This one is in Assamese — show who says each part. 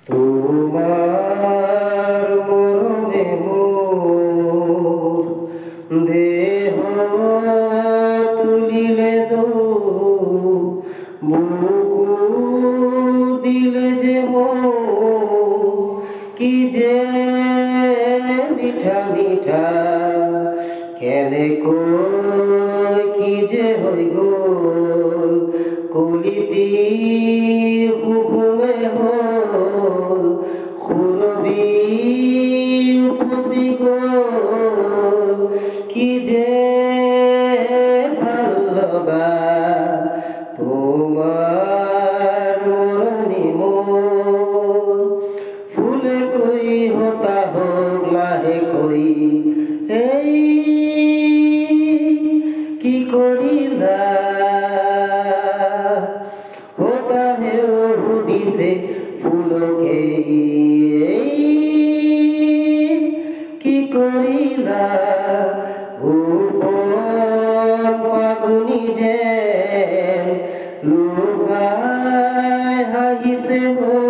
Speaker 1: তোমার মরণে মোর দেহ তুলিলে দো বুকু দিলে যে মোর কি যে মিঠা মিঠা কেনে কই কি যে হই গোল কলিতি হুকুমে হল খুরবি উপসি গোল কি যে ভাল লগা তোমার মরণি মোর ফুলে কই হতা হোক লাহে কই এই কি করিলা होता है हुदी से फूलों के की करिला गोपन फागुनी जे लुकाय हाई से हो